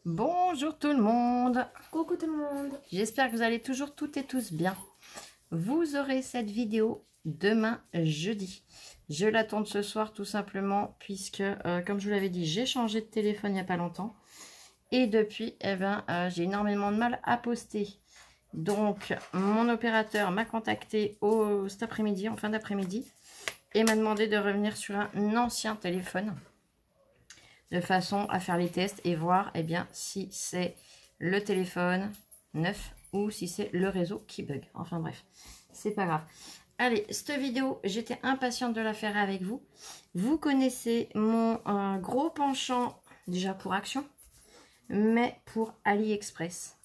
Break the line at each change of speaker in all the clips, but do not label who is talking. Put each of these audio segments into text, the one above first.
Bonjour tout le monde.
Coucou tout le monde.
J'espère que vous allez toujours toutes et tous bien. Vous aurez cette vidéo demain jeudi. Je la tourne ce soir tout simplement puisque, comme je vous l'avais dit, j'ai changé de téléphone il n'y a pas longtemps. Et depuis, j'ai énormément de mal à poster. Donc, mon opérateur m'a contacté cet après-midi, en fin d'après-midi, et m'a demandé de revenir sur un ancien téléphone, de façon à faire les tests et voir si c'est le téléphone neuf ou si c'est le réseau qui bug. Enfin bref, c'est pas grave. Allez, cette vidéo, j'étais impatiente de la faire avec vous. Vous connaissez mon gros penchant déjà pour Action, mais pour AliExpress.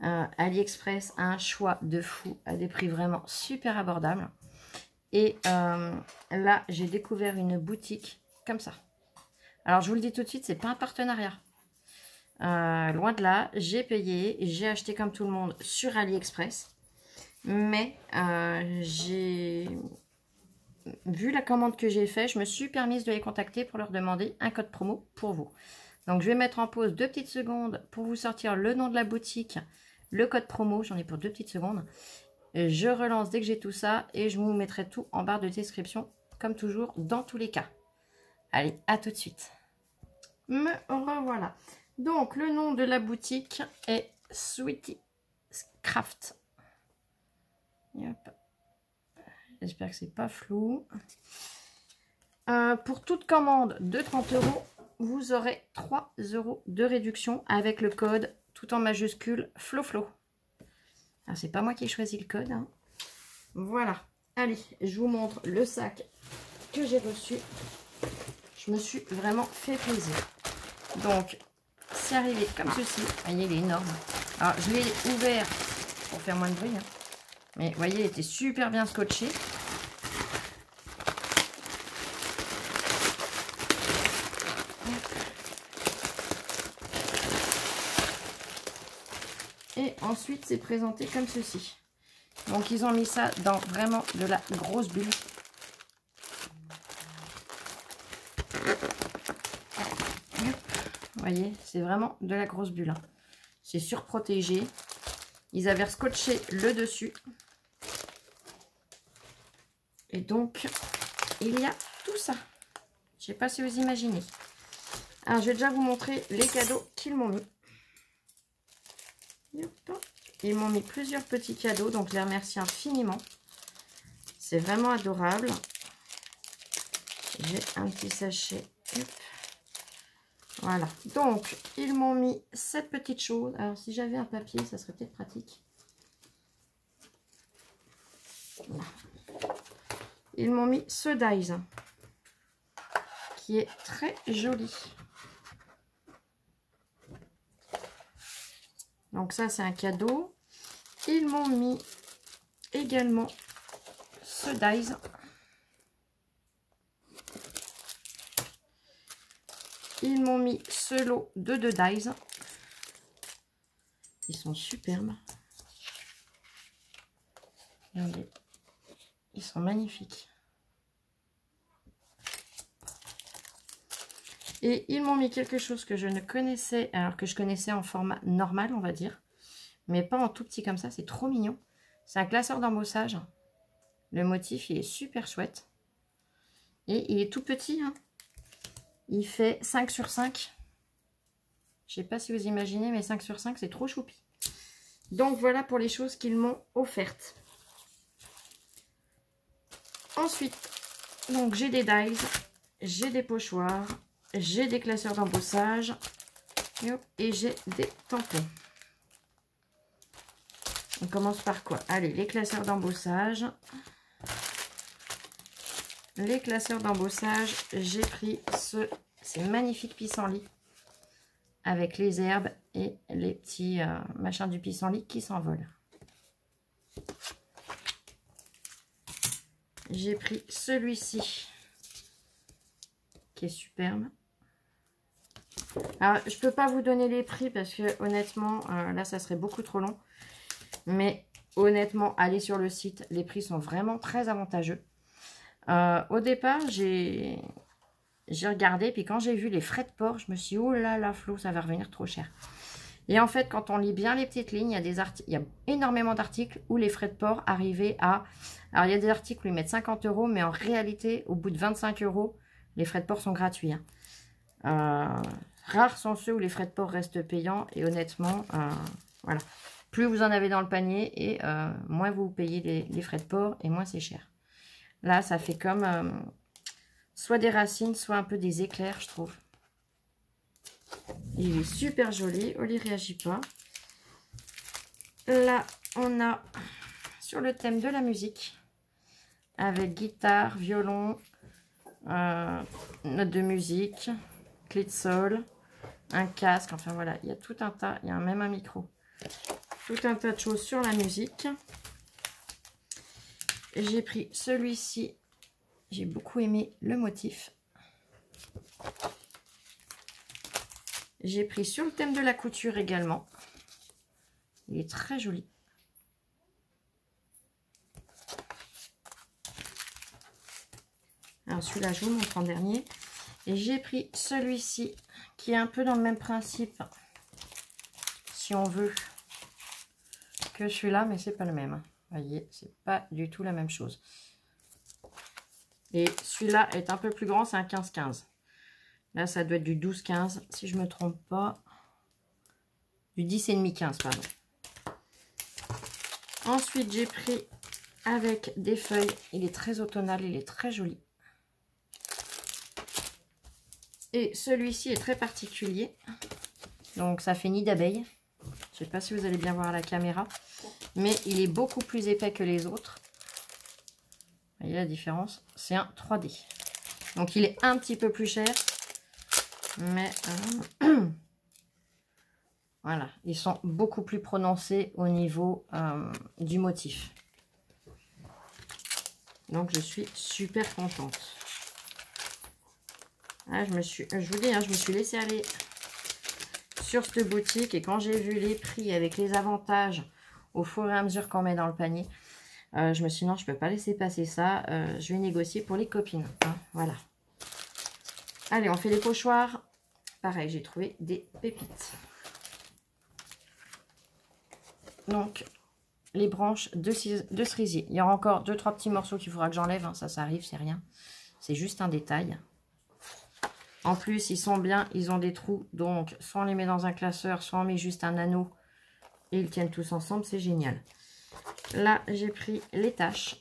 AliExpress a un choix de fou à des prix vraiment super abordables. Et là, j'ai découvert une boutique comme ça. Alors, je vous le dis tout de suite, c'est pas un partenariat. Loin de là, j'ai payé, j'ai acheté comme tout le monde sur AliExpress. Mais j'ai vu la commande que j'ai faite, je me suis permise de les contacter pour leur demander un code promo pour vous. Donc, je vais mettre en pause 2 petites secondes pour vous sortir le nom de la boutique, le code promo, j'en ai pour 2 petites secondes. Je relance dès que j'ai tout ça et je vous mettrai tout en barre de description, comme toujours, dans tous les cas. Allez, à tout de suite. Me revoilà. Donc, le nom de la boutique est Sweetie Craft. J'espère que c'est pas flou. Pour toute commande de 30 €, vous aurez 3 € de réduction avec le code tout en majuscule FLOFLO. Alors, c'est pas moi qui ai choisi le code, hein. Voilà. Allez, je vous montre le sac que j'ai reçu. Je me suis vraiment fait plaisir. Donc, c'est arrivé comme ceci. Vous voyez, il est énorme. Alors, je l'ai ouvert pour faire moins de bruit, hein. Mais vous voyez, il était super bien scotché. Et ensuite, c'est présenté comme ceci. Donc, ils ont mis ça dans vraiment de la grosse bulle. Vous voyez, c'est vraiment de la grosse bulle, hein. C'est surprotégé. Ils avaient scotché le dessus. Et donc, il y a tout ça. Je ne sais pas si vous imaginez. Alors, je vais déjà vous montrer les cadeaux qu'ils m'ont mis. Ils m'ont mis plusieurs petits cadeaux, donc je les remercie infiniment. C'est vraiment adorable. J'ai un petit sachet. Hop. Voilà. Donc, ils m'ont mis cette petite chose. Alors, si j'avais un papier, ça serait peut-être pratique. Voilà. Ils m'ont mis ce dies qui est très joli. Donc ça, c'est un cadeau. Ils m'ont mis également ce dies. Ils m'ont mis ce lot de 2 dies. Ils sont superbes. Regardez. Ils sont magnifiques. Et ils m'ont mis quelque chose que je ne connaissais, alors que je connaissais en format normal, on va dire. Mais pas en tout petit comme ça, c'est trop mignon. C'est un classeur d'embossage. Le motif, il est super chouette. Et il est tout petit, hein. Il fait 5 sur 5. Je ne sais pas si vous imaginez, mais 5 sur 5, c'est trop choupi. Donc voilà pour les choses qu'ils m'ont offertes. Ensuite, donc j'ai des dies, j'ai des pochoirs, j'ai des classeurs d'embossage et j'ai des tampons. On commence par quoi? Allez, les classeurs d'embossage. Les classeurs d'embossage, j'ai pris ces magnifiques pissenlits avec les herbes et les petits machins du pissenlit qui s'envolent. J'ai pris celui-ci qui est superbe. Alors, je peux pas vous donner les prix parce que honnêtement, là, ça serait beaucoup trop long. Mais honnêtement, allez sur le site. Les prix sont vraiment très avantageux. Au départ, j'ai j'ai regardé, puis quand j'ai vu les frais de port, je me suis dit, oh là là, Flo, ça va revenir trop cher. Et en fait, quand on lit bien les petites lignes, il y a énormément d'articles où les frais de port arrivaient à... Alors, il y a des articles où ils mettent 50 €, mais en réalité, au bout de 25 €, les frais de port sont gratuits. Rares sont ceux où les frais de port restent payants. Et honnêtement, voilà. Plus vous en avez dans le panier, et moins vous payez les frais de port, et moins c'est cher. Là, ça fait comme soit des racines, soit un peu des éclairs, je trouve. Il est super joli. Oli réagit pas. Là, on a sur le thème de la musique, avec guitare, violon, note de musique, clé de sol, un casque. Enfin voilà, il y a tout un tas. Il y a même un micro. Tout un tas de choses sur la musique. J'ai pris celui-ci. J'ai beaucoup aimé le motif. J'ai pris sur le thème de la couture également. Il est très joli. Alors celui-là, je vous montre en dernier. Et j'ai pris celui-ci qui est un peu dans le même principe, si on veut, que celui-là, mais c'est pas le même. Vous voyez, c'est pas du tout la même chose. Et celui-là est un peu plus grand, c'est un 15-15. Là, ça doit être du 12-15, si je me trompe pas. Du 10,5-15, pardon. Ensuite, j'ai pris avec des feuilles. Il est très automnal, il est très joli. Et celui-ci est très particulier. Donc, ça fait nid d'abeille. Je ne sais pas si vous allez bien voir à la caméra. Mais il est beaucoup plus épais que les autres. Vous voyez la différence? C'est un 3D. Donc, il est un petit peu plus cher. Mais voilà, ils sont beaucoup plus prononcés au niveau du motif. Donc, je suis super contente. Ah, je vous dis, je me suis laissée aller sur cette boutique. Et quand j'ai vu les prix avec les avantages au fur et à mesure qu'on met dans le panier, je me suis dit non, je ne peux pas laisser passer ça. Je vais négocier pour les copines. Hein, voilà. Allez, on fait les pochoirs. Pareil, j'ai trouvé des pépites. Donc, les branches de cerisier. Il y aura encore 2-3 petits morceaux qu'il faudra que j'enlève. Hein. Ça arrive, c'est rien. C'est juste un détail. En plus, ils sont bien. Ils ont des trous. Donc, soit on les met dans un classeur, soit on met juste un anneau. Et ils tiennent tous ensemble. C'est génial. Là, j'ai pris les taches.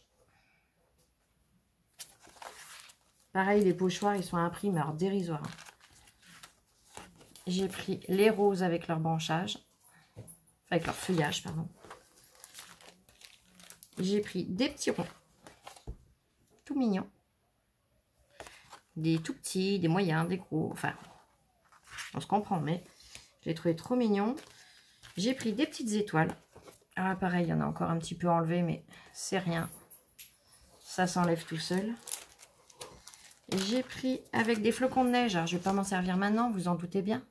Pareil, les pochoirs, ils sont à un prix dérisoire. J'ai pris les roses avec leur branchage. Avec leur feuillage, pardon. J'ai pris des petits ronds. Tout mignons. Des tout petits, des moyens, des gros. Enfin, on se comprend, mais je les trouvais trop mignons. J'ai pris des petites étoiles. Ah, pareil, il y en a encore un petit peu enlevé, mais c'est rien. Ça s'enlève tout seul. J'ai pris avec des flocons de neige. Alors, je ne vais pas m'en servir maintenant, vous en doutez bien.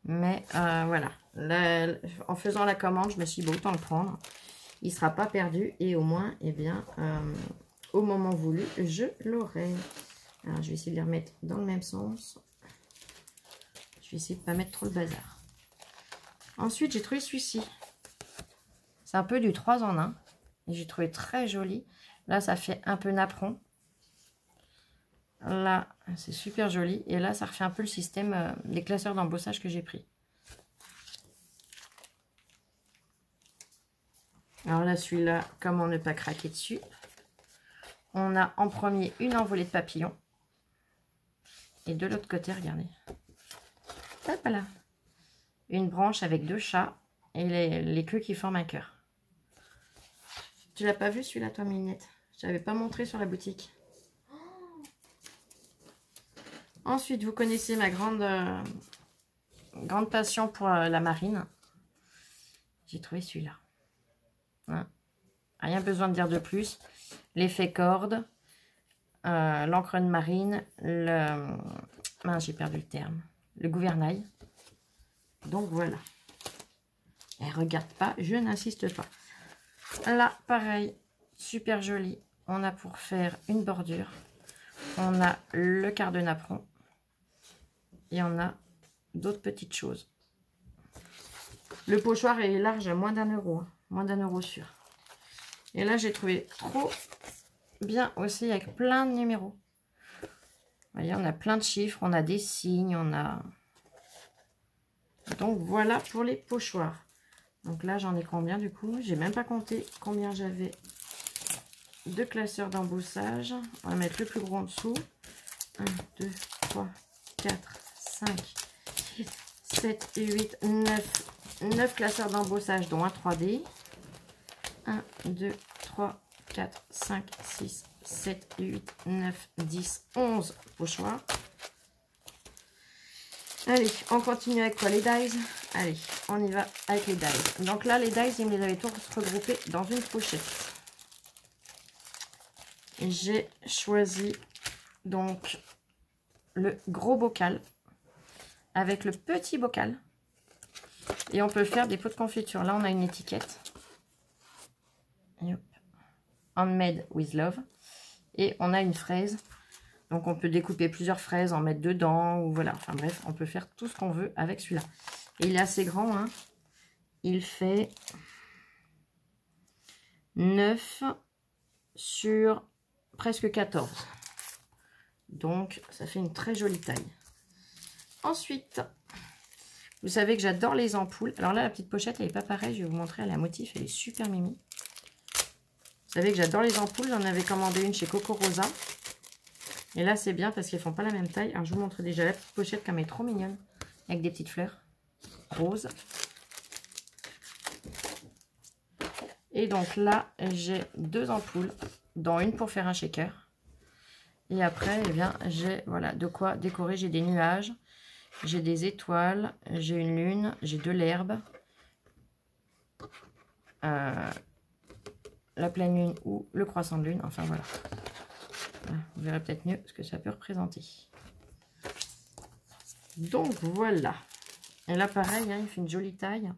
Mais voilà. Là, en faisant la commande, je me suis dit, bon, autant le prendre. Il ne sera pas perdu. Et au moins, eh bien, au moment voulu, je l'aurai. Alors, je vais essayer de les remettre dans le même sens. Je vais essayer de ne pas mettre trop le bazar. Ensuite, j'ai trouvé celui-ci. C'est un peu du 3 en 1. Et j'ai trouvé très joli. Là, ça fait un peu napperon. Là, c'est super joli. Et là, ça refait un peu le système des classeurs d'embossage que j'ai pris. Alors là, celui-là, comment ne pas craquer dessus? On a en premier une envolée de papillons. Et de l'autre côté, regardez. Hop là. Une branche avec 2 chats et les queues qui forment un cœur. Tu l'as pas vu celui-là, toi, Minette? Je l'avais pas montré sur la boutique. Ensuite, vous connaissez ma grande passion pour la marine. J'ai trouvé celui-là. Hein? Rien besoin de dire de plus. L'effet corde, l'encre de marine, mince, j'ai perdu le terme. Le gouvernail. Donc voilà. Et regarde pas, je n'insiste pas. Là, pareil, super joli. On a pour faire une bordure. On a le quart de napperon. Et on a d'autres petites choses. Le pochoir est large à moins d'1 €. Hein, moins d'1 € sûr. Et là, j'ai trouvé trop bien aussi avec plein de numéros. Vous voyez, on a plein de chiffres, on a des signes, on a... Donc, voilà pour les pochoirs. Donc là, j'en ai combien du coup? J'ai même pas compté combien j'avais de classeurs d'embossage. On va mettre le plus gros en dessous. 1, 2, 3, 4, 5, 6, 7 et 8, 9. 9 classeurs d'embossage, dont un 3D. 1, 2, 3, 4, 5, 6, 7, 8, 9, 10, 11 pochoirs. Allez, on continue avec quoi? Les dies. Allez, on y va avec les dies. Donc là, les dies, ils me les avaient tous regroupés dans une pochette. J'ai choisi donc le gros bocal avec le petit bocal. Et on peut faire des pots de confiture. Là, on a une étiquette. Handmade with love. Et on a une fraise. Donc, on peut découper plusieurs fraises, en mettre dedans. Ou voilà. Enfin bref, on peut faire tout ce qu'on veut avec celui-là. Et il est assez grand. Hein. Il fait 9 sur presque 14. Donc, ça fait une très jolie taille. Ensuite, vous savez que j'adore les ampoules. Alors là, la petite pochette, elle n'est pas pareille. Je vais vous montrer. Elle a un motif. Elle est super mimi. Vous savez que j'adore les ampoules. J'en avais commandé une chez Coco Rosa. Et là, c'est bien parce qu'elles ne font pas la même taille. Alors, je vous montre déjà la petite pochette comme elle est trop mignonne. Avec des petites fleurs roses. Et donc là, j'ai 2 ampoules. Dont une pour faire un shaker. Et après, eh bien, j'ai voilà, de quoi décorer. J'ai des nuages. J'ai des étoiles. J'ai une lune. J'ai de l'herbe. La pleine lune ou le croissant de lune. Enfin, voilà. Vous verrez peut-être mieux ce que ça peut représenter. Donc, voilà. Et là, pareil, hein, il fait une jolie taille.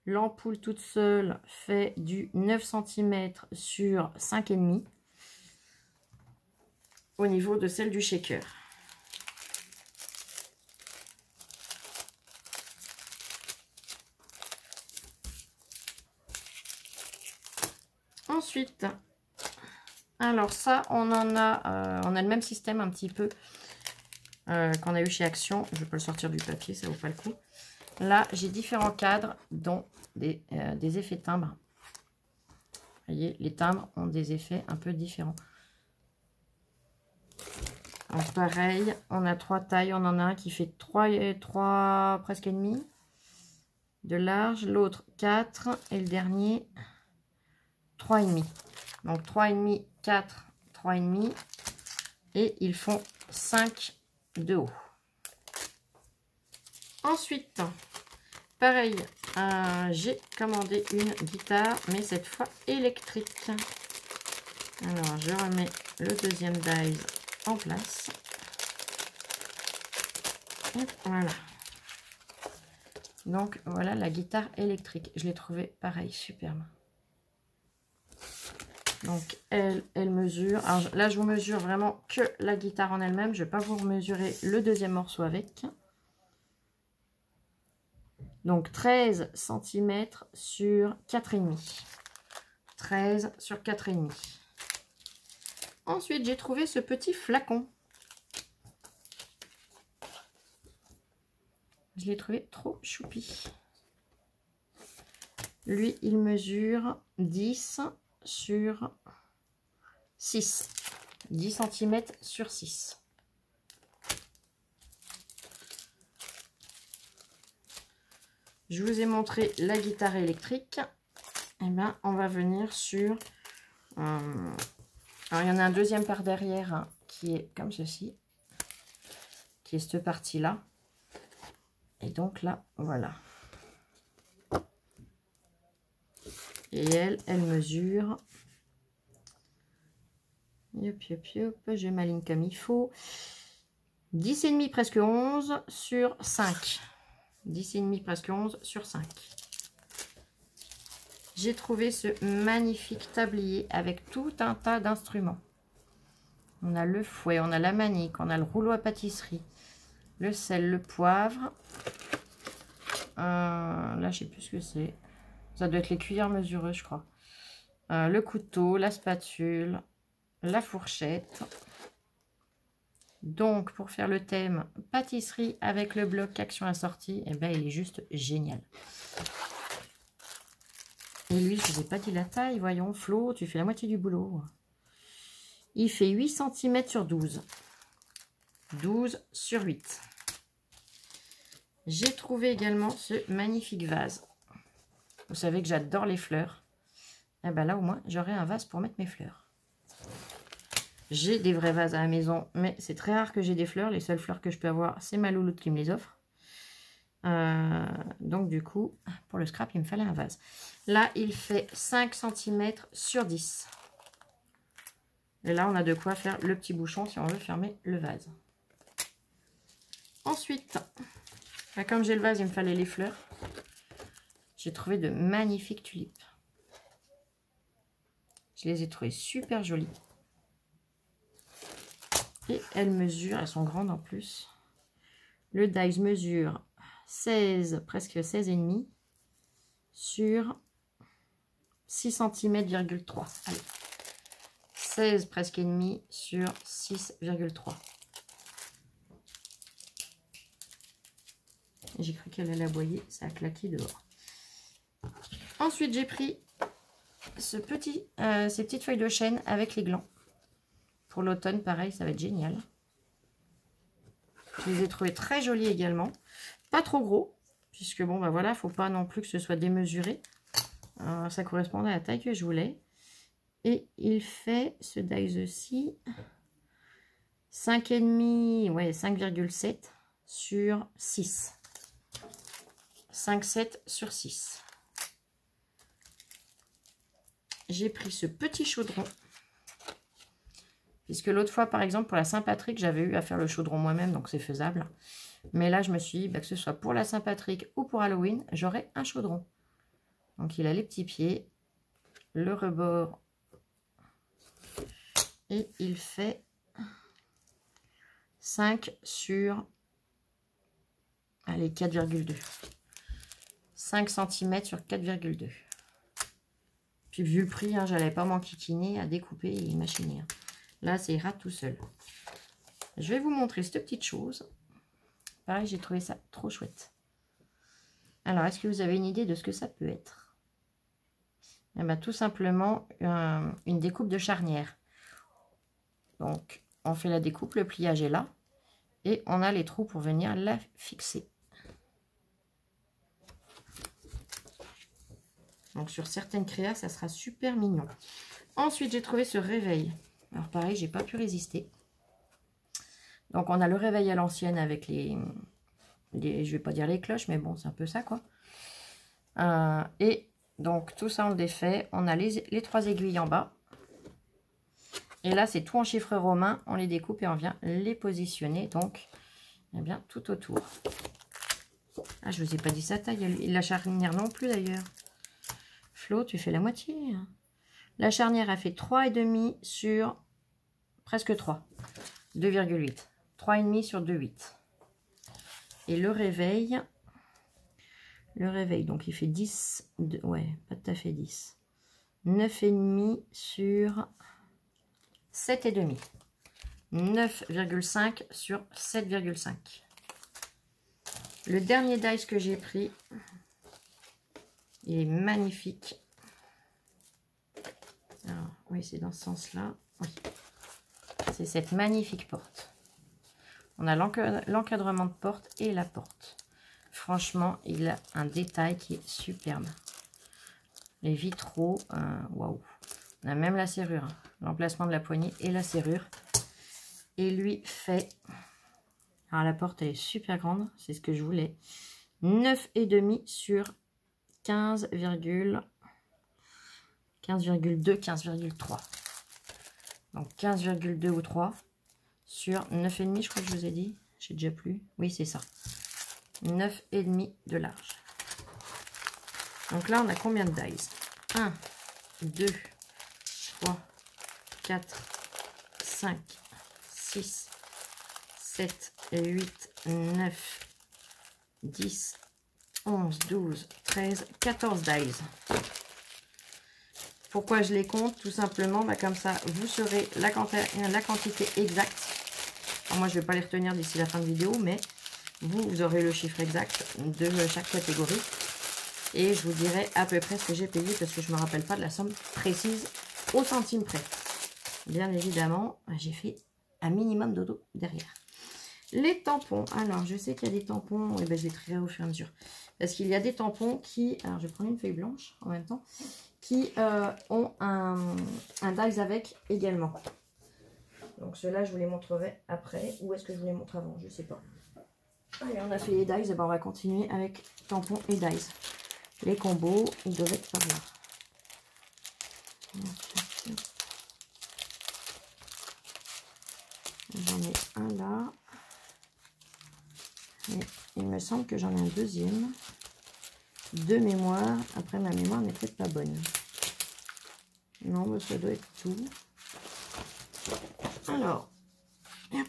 L'ampoule toute seule fait du 9 cm sur 5,5 au niveau de celle du shaker. Ensuite, alors ça, on a le même système un petit peu qu'on a eu chez Action. Je peux le sortir du papier, ça vaut pas le coup. Là, j'ai différents cadres, dont des effets timbres. Vous voyez, les timbres ont des effets un peu différents. Donc pareil, on a 3 tailles. On en a un qui fait 3 presque et demi de large, l'autre 4 et le dernier 3,5. Donc 3,5, 4, 3,5 et ils font 5 de haut. Ensuite, pareil, j'ai commandé une guitare, mais cette fois électrique. Alors, je remets le deuxième dies en place. Et voilà. Donc, voilà la guitare électrique. Je l'ai trouvée pareil, superbe. Donc, elle mesure. Alors là, je vous mesure vraiment que la guitare en elle-même. Je ne vais pas vous mesurer le deuxième morceau avec. Donc, 13 cm sur 4,5. 13 sur 4,5. Ensuite, j'ai trouvé ce petit flacon. Je l'ai trouvé trop choupi. Lui, il mesure 10 sur 6. 10 cm sur 6. Je vous ai montré la guitare électrique. Et bien, on va venir sur... alors, il y en a un deuxième par derrière hein, qui est comme ceci. Qui est cette partie-là. Et donc là, voilà. Et elle mesure... Yop, yop, yop. Je m'aligne comme il faut. 10,5 presque 11 sur 5. 10,5 presque 11 sur 5. J'ai trouvé ce magnifique tablier avec tout un tas d'instruments. On a le fouet, on a la manique, on a le rouleau à pâtisserie, le sel, le poivre. Là, je sais plus ce que c'est. Ça doit être les cuillères mesureuses, je crois. Le couteau, la spatule, la fourchette. Donc, pour faire le thème pâtisserie avec le bloc action assortie, eh ben, il est juste génial. Et lui, je ne vous ai pas dit la taille. Voyons, Flo, tu fais la moitié du boulot. Il fait 8 cm sur 12. 12 sur 8. J'ai trouvé également ce magnifique vase. Vous savez que j'adore les fleurs. Et ben là, au moins, j'aurai un vase pour mettre mes fleurs. J'ai des vrais vases à la maison, mais c'est très rare que j'ai des fleurs. Les seules fleurs que je peux avoir, c'est ma louloute qui me les offre. Donc du coup, pour le scrap, il me fallait un vase. Là, il fait 5 cm sur 10. Et là, on a de quoi faire le petit bouchon si on veut fermer le vase. Ensuite, comme j'ai le vase, il me fallait les fleurs. J'ai trouvé de magnifiques tulipes. Je les ai trouvées super jolies. Et elles mesurent, elles sont grandes en plus. Le dies mesure 16, presque 16,5 sur 6 cm,3. Allez. 16 presque et demi sur 6,3. J'ai cru qu'elle allait aboyer, ça a claqué dehors. Ensuite, j'ai pris ces petites feuilles de chêne avec les glands. Pour l'automne, pareil, ça va être génial. Je les ai trouvés très jolis également. Pas trop gros, puisque bon, ben voilà, il ne faut pas non plus que ce soit démesuré. Ça correspondait à la taille que je voulais. Et il fait, ce dies-ci, 5,5, ouais, 5,7 sur 6. 5,7 sur 6. J'ai pris ce petit chaudron. Puisque l'autre fois, par exemple, pour la Saint-Patrick, j'avais eu à faire le chaudron moi-même, donc c'est faisable. Mais là, je me suis dit, que ce soit pour la Saint-Patrick ou pour Halloween, j'aurai un chaudron. Donc, il a les petits pieds, le rebord, et il fait 5 sur, allez, 4,2. 5 cm sur 4,2. Puis, vu le prix, j'allais pas m'enquiquiner à découper et machiner. Là, ça ira tout seul. Je vais vous montrer cette petite chose. Pareil, j'ai trouvé ça trop chouette. Alors, est-ce que vous avez une idée de ce que ça peut être? Eh bien, tout simplement, une découpe de charnière. Donc, on fait la découpe, le pliage est là. Et on a les trous pour venir la fixer. Donc, sur certaines créas, ça sera super mignon. Ensuite, j'ai trouvé ce réveil. Alors pareil, j'ai pas pu résister. Donc on a le réveil à l'ancienne avec les je vais pas dire les cloches, mais bon, c'est un peu ça quoi. Et donc tout ça on le défait. On a les 3 aiguilles en bas. Et là c'est tout en chiffres romains. On les découpe et on vient les positionner. Donc, eh bien tout autour. Ah, je vous ai pas dit sa taille. La charnière non plus d'ailleurs. Flo, tu fais la moitié. La charnière a fait 3,5 sur presque 3. 2,8. 3,5 sur 2,8. Et le réveil, donc il fait 10. Ouais, pas tout à fait 10. 9,5 sur 7,5. 9,5 sur 7,5. Le dernier dice que j'ai pris, il est magnifique. Alors, oui, c'est dans ce sens-là. Oui. C'est cette magnifique porte. On a l'encadrement de porte et la porte. Franchement, il a un détail qui est superbe. Les vitraux, waouh. On a même la serrure, hein. L'emplacement de la poignée et la serrure. Et lui fait... Alors la porte, elle est super grande, c'est ce que je voulais. 9,5 sur 15,2, 15,3. Donc 15,2 ou 3 sur 9,5, je crois que je vous ai dit. J'ai déjà plus. Oui, c'est ça. 9,5 de large. Donc là, on a combien de dies? 1, 2, 3, 4, 5, 6, 7, 8, 9, 10, 11, 12, 13, 14 dies. Pourquoi je les compte? Tout simplement, comme ça, vous saurez la quantité exacte. Alors moi, je ne vais pas les retenir d'ici la fin de vidéo, mais vous aurez le chiffre exact de chaque catégorie. Et je vous dirai à peu près ce que j'ai payé, parce que je ne me rappelle pas de la somme précise au centime près. Bien évidemment, j'ai fait un minimum dodo derrière. Les tampons. Alors, je sais qu'il y a des tampons, et je les trierai au fur et à mesure. Parce qu'il y a des tampons qui... Alors, je vais prendre une feuille blanche en même temps. Qui ont un dies avec également. Donc ceux-là, je vous les montrerai après. Ou est-ce que je vous les montre avant? Je ne sais pas. Allez, on a fait les dies. On va continuer avec tampons et dies. Les combos, ils doivent être par là. J'en ai un là. Et il me semble que j'en ai un deuxième. De mémoire. Après, ma mémoire n'est peut-être pas bonne. Non, mais ça doit être tout. Alors, hop.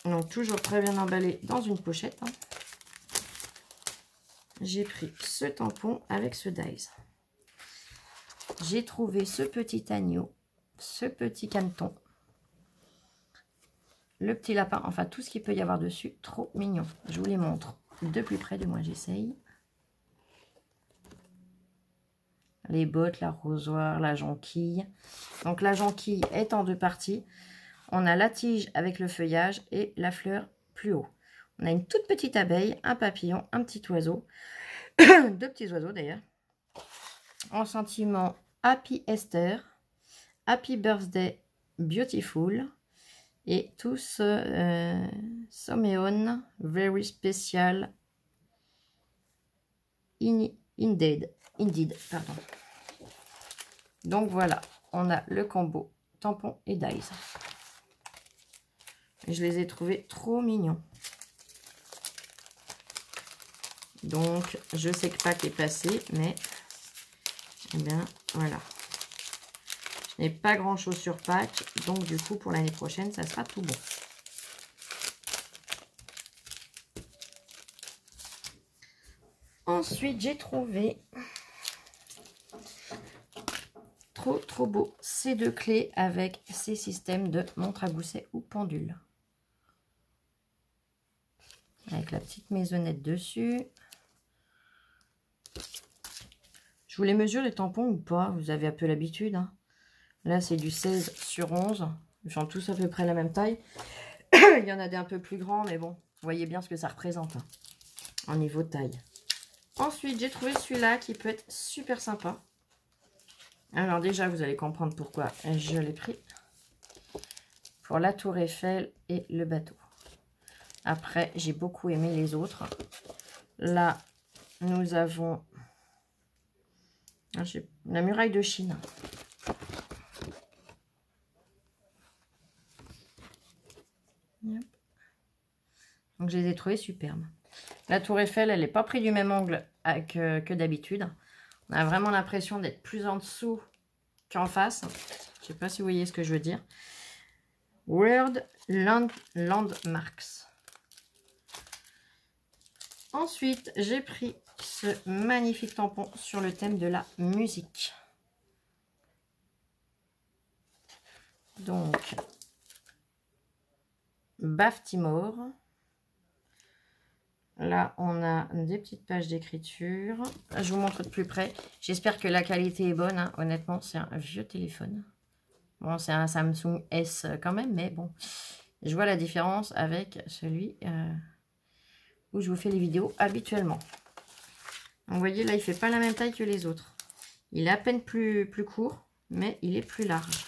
Donc, toujours très bien emballé dans une pochette. Hein. J'ai pris ce tampon avec ce dies. J'ai trouvé ce petit agneau, ce petit caneton, le petit lapin, enfin tout ce qu'il peut y avoir dessus. Trop mignon. Je vous les montre de plus près, de moi j'essaye. Les bottes, l'arrosoir, la jonquille. Donc la jonquille est en deux parties. On a la tige avec le feuillage et la fleur plus haut. On a une toute petite abeille, un papillon, un petit oiseau. Deux petits oiseaux d'ailleurs. En sentiment Happy Esther, Happy Birthday Beautiful. Et tous Someone Very Special Indeed. Pardon. Donc voilà, on a le combo tampon et dies. Je les ai trouvés trop mignons. Donc je sais que Pâques est passé, mais eh bien voilà. Je n'ai pas grand chose sur Pâques, donc du coup pour l'année prochaine ça sera tout bon. Ensuite j'ai trouvé trop beau ces deux clés avec ces systèmes de montre à gousset ou pendule. Avec la petite maisonnette dessus. Je vous les mesure les tampons ou pas? Vous avez un peu l'habitude. Hein. Là c'est du 16 sur 11. Ils sont tous à peu près la même taille. Il y en a des un peu plus grands, mais bon, vous voyez bien ce que ça représente hein, en niveau de taille. Ensuite j'ai trouvé celui-là qui peut être super sympa. Alors déjà, vous allez comprendre pourquoi je l'ai pris. Pour la tour Eiffel et le bateau. Après, j'ai beaucoup aimé les autres. Là, nous avons la muraille de Chine. Donc, je les ai trouvés superbes. La tour Eiffel, elle n'est pas prise du même angle que d'habitude. On a vraiment l'impression d'être plus en dessous qu'en face. Je ne sais pas si vous voyez ce que je veux dire. World Landmarks. Ensuite, j'ai pris ce magnifique tampon sur le thème de la musique. Donc, Baltimore. Là, on a des petites pages d'écriture. Je vous montre de plus près. J'espère que la qualité est bonne. Hein. Honnêtement, c'est un vieux téléphone. Bon, c'est un Samsung S quand même, mais bon. Je vois la différence avec celui où je vous fais les vidéos habituellement. Donc, vous voyez, là, il ne fait pas la même taille que les autres. Il est à peine plus court, mais il est plus large.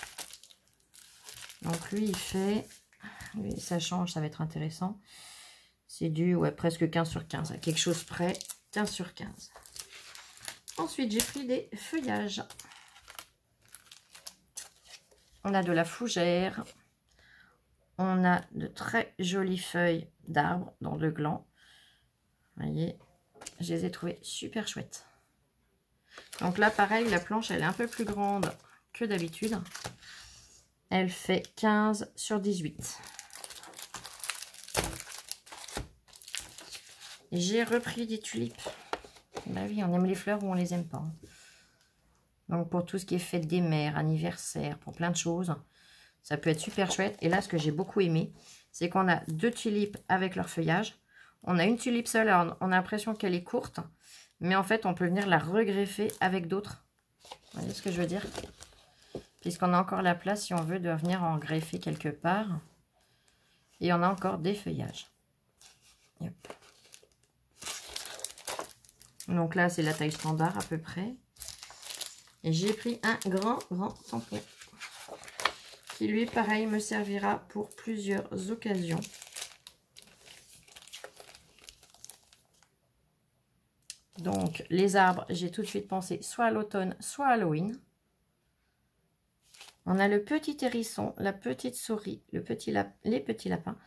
Donc, lui, il fait... Lui, ça change, ça va être intéressant. C'est du, ouais, presque 15 sur 15. À quelque chose près, 15 sur 15. Ensuite, j'ai pris des feuillages. On a de la fougère. On a de très jolies feuilles d'arbres dans le gland. Vous voyez, je les ai trouvées super chouettes. Donc là, pareil, la planche, elle est un peu plus grande que d'habitude. Elle fait 15 sur 18. J'ai repris des tulipes. Bah oui, on aime les fleurs ou on les aime pas. Donc pour tout ce qui est fête des mères, anniversaire, pour plein de choses, ça peut être super chouette. Et là, ce que j'ai beaucoup aimé, c'est qu'on a 2 tulipes avec leur feuillage. On a une tulipe seule, alors on a l'impression qu'elle est courte. Mais en fait, on peut venir la regreffer avec d'autres. Vous voyez ce que je veux dire? Puisqu'on a encore la place, si on veut, de venir en greffer quelque part. Et on a encore des feuillages. Yep. Donc là, c'est la taille standard à peu près. Et j'ai pris un grand tampon. Qui lui, pareil, me servira pour plusieurs occasions. Donc, les arbres, j'ai tout de suite pensé soit à l'automne, soit à Halloween. On a le petit hérisson, la petite souris, les petits lapins.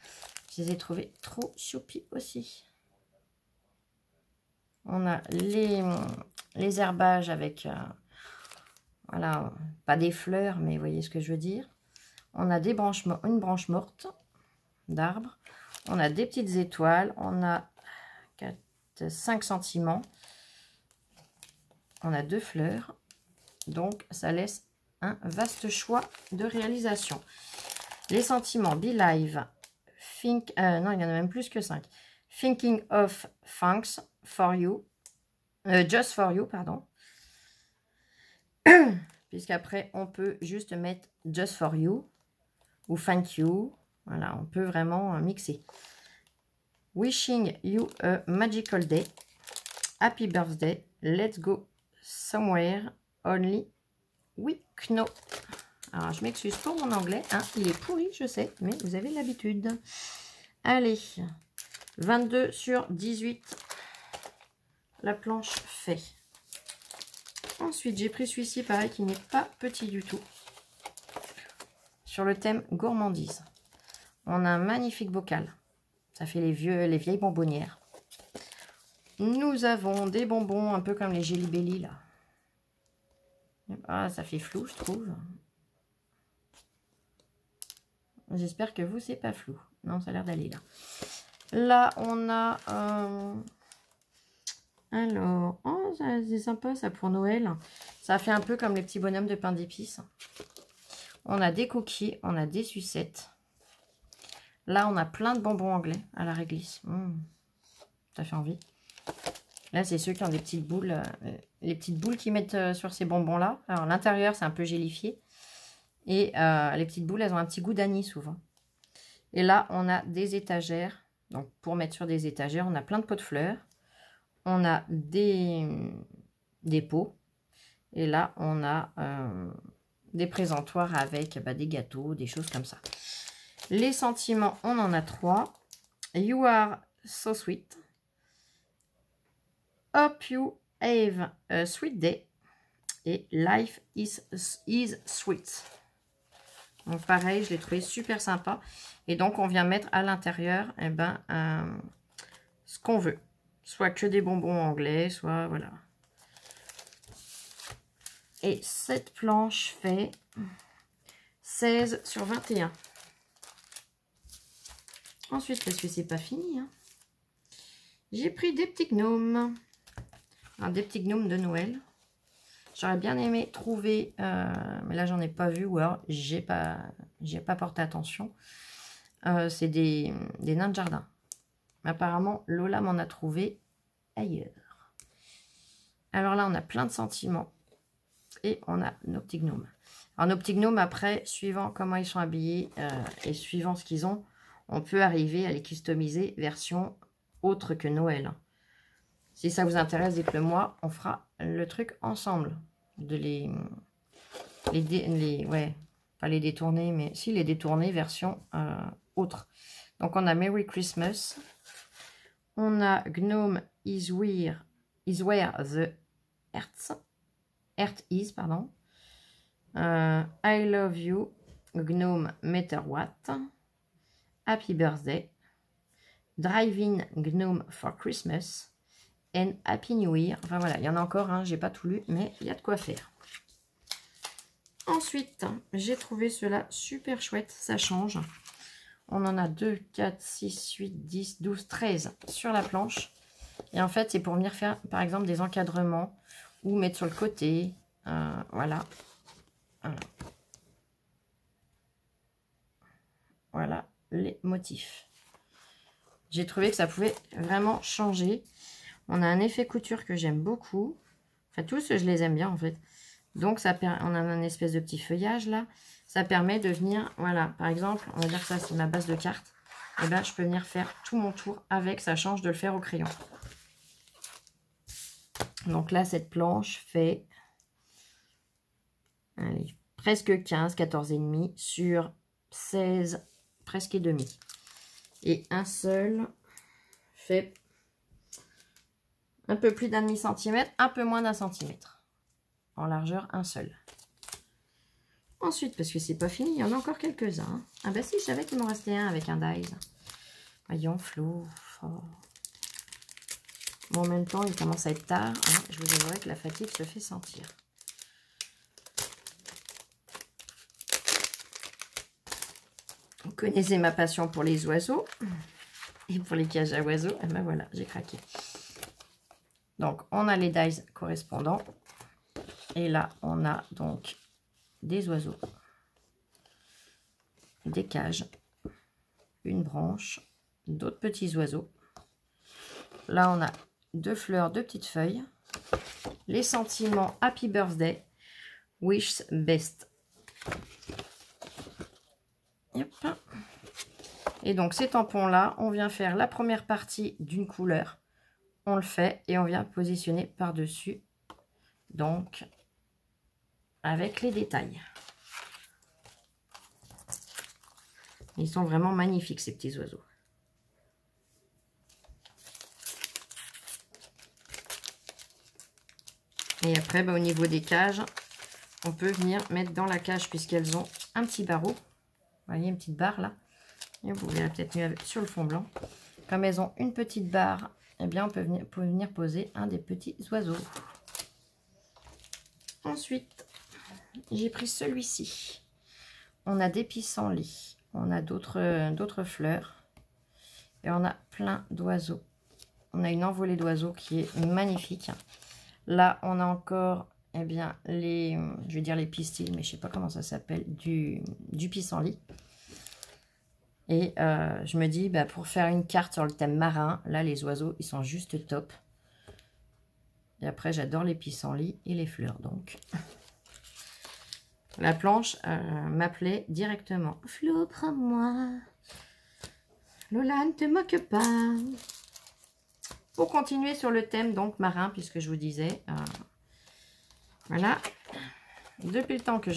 Je les ai trouvés trop choupis aussi. On a les herbages avec, voilà, pas des fleurs, mais vous voyez ce que je veux dire. On a une branche morte d'arbre. On a des petites étoiles. On a 5 sentiments. On a 2 fleurs. Donc, ça laisse un vaste choix de réalisation. Les sentiments, Be Live, Think, non, il y en a même plus que 5. Thinking of Thanks for You, Just for You, pardon. Puisqu'après, on peut juste mettre Just for You ou Thank You. Voilà, on peut vraiment mixer. Wishing you a magical day. Happy birthday. Let's go somewhere only we know. Alors, je m'excuse pour mon anglais. Hein, il est pourri, je sais, mais vous avez l'habitude. Allez, 22 sur 18. La planche fait. Ensuite, j'ai pris celui-ci, pareil, qui n'est pas petit du tout. Sur le thème gourmandise. On a un magnifique bocal. Ça fait les vieilles bonbonnières. Nous avons des bonbons un peu comme les Jelly Belly, là. Ah, ça fait flou, je trouve. J'espère que vous, c'est pas flou. Non, ça a l'air d'aller là. Là, on a... Alors, oh, c'est sympa ça pour Noël. Ça fait un peu comme les petits bonhommes de pain d'épices. On a des cookies, on a des sucettes. Là, on a plein de bonbons anglais à la réglisse. Ça fait envie. Là, c'est ceux qui ont des petites boules. Les petites boules qu'ils mettent sur ces bonbons-là. Alors, l'intérieur, c'est un peu gélifié. Et les petites boules, elles ont un petit goût d'anis souvent. Et là, on a des étagères. Donc, pour mettre sur des étagères, on a plein de pots de fleurs. On a des pots. Et là, on a des présentoirs avec des gâteaux, des choses comme ça. Les sentiments, on en a 3. You are so sweet. Hope you have a sweet day. Et life is sweet. Donc pareil, je l'ai trouvé super sympa. Et donc on vient mettre à l'intérieur ce qu'on veut. Soit que des bonbons anglais, soit voilà. Et cette planche fait 16 sur 21. Ensuite, parce que c'est pas fini, hein, j'ai pris des petits gnomes. Alors, des petits gnomes de Noël. J'aurais bien aimé trouver, mais là j'en ai pas vu, ou alors j'ai pas porté attention. C'est des nains de jardin. Apparemment, Lola m'en a trouvé ailleurs. Alors là, on a plein de sentiments. Et on a nos petits gnomes. Alors, nos petits gnomes, après, suivant comment ils sont habillés et suivant ce qu'ils ont, on peut arriver à les customiser version autre que Noël. Si ça vous intéresse, dites-le moi. On fera le truc ensemble. De ouais, pas les détourner, mais si les détourner version autre. Donc, on a Merry Christmas. On a Gnome is where the Earth is, pardon. I love you, Gnome Matter What. Happy Birthday. Driving Gnome for Christmas. and Happy New Year. Enfin voilà, il y en a encore, hein, j'ai pas tout lu, mais il y a de quoi faire. Ensuite, j'ai trouvé cela super chouette, ça change. On en a 2, 4, 6, 8, 10, 12, 13 sur la planche. Et en fait, c'est pour venir faire, par exemple, des encadrements ou mettre sur le côté. Voilà. Voilà les motifs. J'ai trouvé que ça pouvait vraiment changer. On a un effet couture que j'aime beaucoup. Enfin, tous, je les aime bien, en fait. Donc, ça on a un espèce de petit feuillage, là. Ça permet de venir, voilà, par exemple, on va dire que ça, c'est ma base de carte. Et bien, je peux venir faire tout mon tour avec. Ça change de le faire au crayon. Donc là, cette planche fait allez, presque 15, 14 et demi sur 16, presque et demi. Et un seul fait un peu plus d'un demi-centimètre, un peu moins d'un centimètre. En largeur, un seul. Ensuite, parce que c'est pas fini, il y en a encore quelques-uns. Hein. Ah bah si, je savais qu'il m'en restait un avec un dies. Voyons, Flo. Oh. Bon, en même temps, il commence à être tard. Hein. Je vous avouerai que la fatigue se fait sentir. Vous connaissez ma passion pour les oiseaux et pour les cages à oiseaux. Et ben voilà, j'ai craqué. Donc, on a les dies correspondants. Et là, on a donc des oiseaux, des cages, une branche, d'autres petits oiseaux. Là, on a 2 fleurs, 2 petites feuilles. Les sentiments Happy Birthday, Wish Best. Yep. Et donc, ces tampons-là, on vient faire la première partie d'une couleur. On le fait et on vient positionner par-dessus. Donc, avec les détails. Ils sont vraiment magnifiques, ces petits oiseaux. Et après, bah, au niveau des cages, on peut venir mettre dans la cage, puisqu'elles ont un petit barreau. Vous voyez, une petite barre là. Et vous verrez peut-être mieux sur le fond blanc. Comme elles ont une petite barre, eh bien, on peut venir poser un des petits oiseaux. Ensuite, j'ai pris celui-ci. On a des pissenlits. On a d'autres fleurs. Et on a plein d'oiseaux. On a une envolée d'oiseaux qui est magnifique. Là, on a encore, eh bien, je vais dire les pistils, mais je ne sais pas comment ça s'appelle, du pissenlit. Et je me dis, bah, pour faire une carte sur le thème marin, là, les oiseaux, ils sont juste top. Et après, j'adore les pissenlits et les fleurs, donc. La planche m'appelait directement. Flo, prends-moi. Lola, ne te moque pas. Pour continuer sur le thème, donc, marin, puisque je vous disais, voilà. Depuis le temps que je